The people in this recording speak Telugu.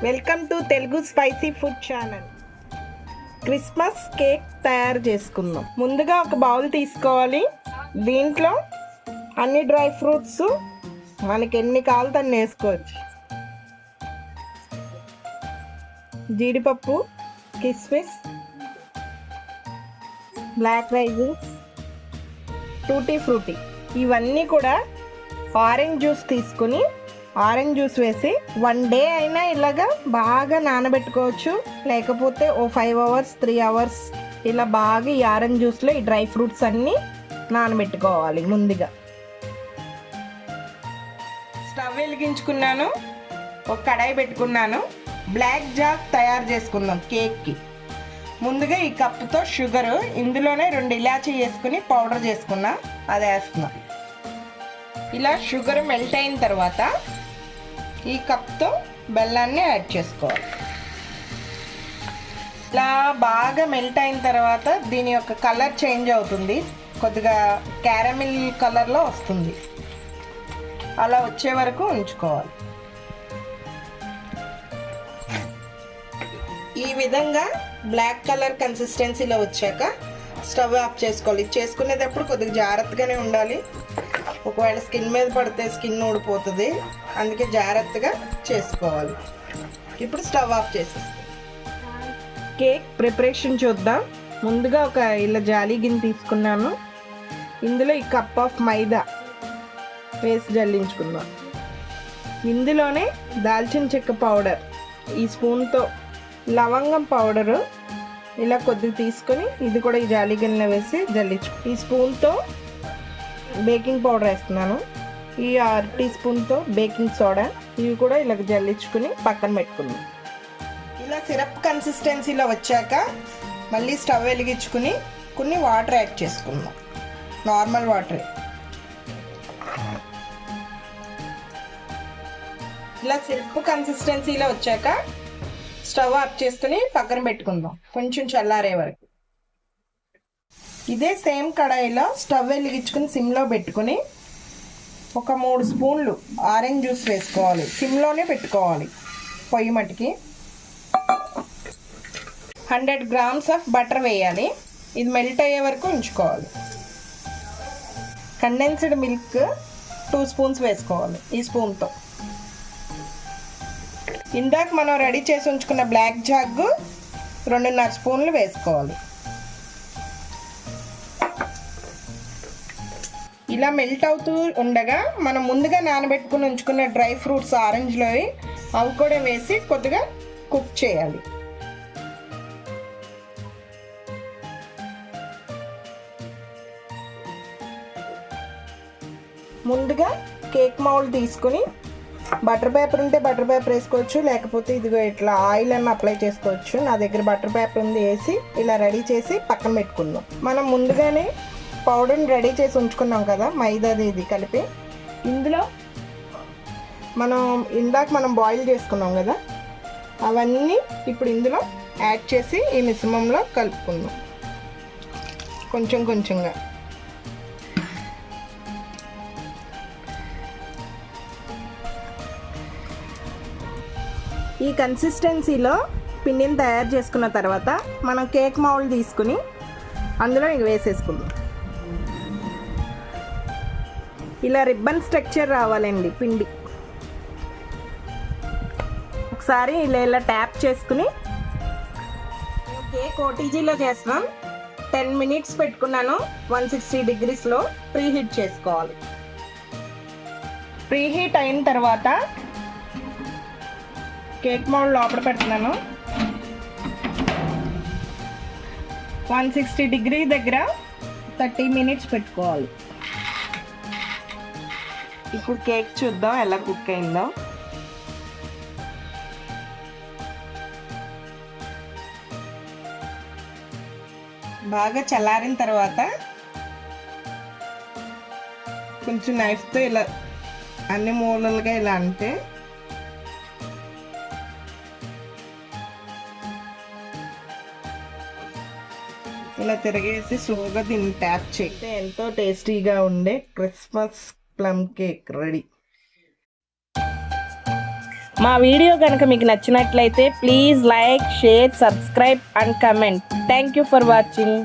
Welcome to Telugu spicy food channel. Christmas cake తయారు చేసుకుందాం. ముందుగా ఒక బౌల్ తీసుకోవాలి. దీంట్లో అన్ని డ్రై ఫ్రూట్స్ మనకి ఎన్ని కావాలో అన్ని వేసుకోవచ్చు. జీడిపప్పు, కిస్మిస్, బ్లాక్ రైస్, టూటీ ఫ్రూటీ, ఇవన్నీ కూడా ఆరెంజ్ జ్యూస్ తీసుకుని ఆరెంజ్ జ్యూస్ వేసి 1 డే అయినా ఇలాగా బాగా నానబెట్టుకోవచ్చు. లేకపోతే ఓ 5 hours 3 hours ఇలా బాగా ఈ ఆరెంజ్ జ్యూస్లో ఈ డ్రై ఫ్రూట్స్ అన్నీ నానబెట్టుకోవాలి. ముందుగా స్టవ్ వెలిగించుకున్నాను, ఒక కడాయి పెట్టుకున్నాను. బ్లాక్ జాక్ తయారు చేసుకుందాం కేక్కి. ముందుగా ఈ కప్పుతో షుగరు, ఇందులోనే 2 ఇలాచీ వేసుకుని పౌడర్ చేసుకున్నా, అది వేస్తున్నా. ఇలా షుగర్ మెల్ట్ అయిన తర్వాత ఈ కప్తో బెల్లాన్ని యాడ్ చేసుకోవాలి. ఇలా బాగా మెల్ట్ అయిన తర్వాత దీని యొక్క కలర్ చేంజ్ అవుతుంది, కొద్దిగా క్యారమిల్ కలర్లో వస్తుంది. అలా వచ్చే వరకు ఉంచుకోవాలి. ఈ విధంగా బ్లాక్ కలర్ కన్సిస్టెన్సీలో వచ్చాక స్టవ్ ఆఫ్ చేసుకోవాలి. చేసుకునేటప్పుడు కొద్దిగా జాగ్రత్తగానే ఉండాలి. ఒకవేళ స్కిన్ మీద పడితే స్కిన్ ఊడిపోతుంది, అందుకే జాగ్రత్తగా చేసుకోవాలి. ఇప్పుడు స్టవ్ ఆఫ్ చేసేస్తాం. కేక్ ప్రిపరేషన్ చూద్దాం. ముందుగా ఒక ఇలా జాలీ గిన్నె తీసుకున్నాను. ఇందులో ఈ కప్ ఆఫ్ మైదా వేసి జల్లించుకుందాం. ఇందులోనే దాల్చిన చెక్క పౌడర్, ఈ స్పూన్తో లవంగం పౌడరు ఇలా కొద్దిగా తీసుకొని ఇది కూడా ఈ జాలీ గిన్నెలో వేసి జల్లించు. ఈ స్పూన్తో బేకింగ్ పౌడర్ వేస్తున్నాను. ఈ 6 టీ స్పూన్తో బేకింగ్ సోడా, ఇవి కూడా ఇలా జల్లించుకుని పక్కన పెట్టుకుందాం. ఇలా సిరప్ కన్సిస్టెన్సీలో వచ్చాక మళ్ళీ స్టవ్ వెలిగించుకుని కొన్ని వాటర్ యాడ్ చేసుకుందాం. Normal water. ఇలా సిరప్ కన్సిస్టెన్సీలో వచ్చాక స్టవ్ ఆఫ్ చేసుకుని పక్కన పెట్టుకుందాం కొంచెం చల్లారే వరకు. ఇదే సేమ్ కడాయిలో స్టవ్ వెలిగించుకుని సిమ్లో పెట్టుకుని ఒక 3 స్పూన్లు ఆరెంజ్ జ్యూస్ వేసుకోవాలి. సిమ్లోనే పెట్టుకోవాలి పొయ్యి మట్టికి. 100 grams ఆఫ్ బటర్ వేయాలి. ఇది మెల్ట్ అయ్యే వరకు ఉంచుకోవాలి. కండెన్స్డ్ మిల్క్ 2 స్పూన్స్ వేసుకోవాలి ఈ స్పూన్తో. ఇందాక మనం రెడీ చేసి ఉంచుకున్న బ్లాక్ జాగ్ 2.5 స్పూన్లు వేసుకోవాలి. ఇలా మెల్ట్ అవుతూ ఉండగా మనం ముందుగా నానబెట్టుకుని ఉంచుకున్న డ్రై ఫ్రూట్స్ ఆరెంజ్లో అవి కూడా వేసి కొద్దిగా కుక్ చేయాలి. ముందుగా కేక్ మౌల్డ్ తీసుకుని బటర్ పేపర్ ఉంటే బటర్ పేపర్ వేసుకోవచ్చు, లేకపోతే ఇదిగో ఇట్లా ఆయిల్ అన్న అప్లై చేసుకోవచ్చు. నా దగ్గర బటర్ పేపర్ ఉంది, వేసి ఇలా రెడీ చేసి పక్కన పెట్టుకుందాం. మనం ముందుగానే పౌడర్ని రెడీ చేసి ఉంచుకున్నాం కదా, మైదాది ఇది కలిపి ఇందులో మనం బాయిల్ చేసుకున్నాం కదా, అవన్నీ ఇప్పుడు ఇందులో యాడ్ చేసి ఈ మిశ్రమంలో కలుపుకుందాం కొంచెం కొంచెంగా. ఈ కన్సిస్టెన్సీలో పిండిని తయారు చేసుకున్న తర్వాత మనం కేక్ మౌల్డ్ తీసుకుని అందులో ఇంక వేసేసుకుందాం. ఇలా రిబ్బన్ స్ట్రక్చర్ రావాలండి పిండి. ఒకసారి ఇలా ట్యాప్ చేసుకుని కేక్ ఓటీజీలో చేస్తున్నాం. 10 minutes పెట్టుకున్నాను. 160 degreesలో ప్రీహీట్ చేసుకోవాలి. ప్రీహీట్ అయిన తర్వాత కేక్ మౌల్డ్ లోపల పెడుతున్నాను. 160 degree దగ్గర 30 minutes పెట్టుకోవాలి. ఇప్పుడు కేక్ చూద్దాం ఎలా కుక్ అయిందో. బాగా చల్లారిన తర్వాత కొంచెం నైఫ్తో ఇలా అన్ని మూలలుగా ఇలా అంటే ఇలా తిరిగేసి స్లోగా దీన్ని ట్యాప్ చేస్తే ఎంతో టేస్టీగా ఉండే క్రిస్మస్ ప్లమ్ కేక్ రెడీ. మా వీడియో కనుక మీకు నచ్చినట్లయితే please like, share, subscribe and comment. Thank you for watching.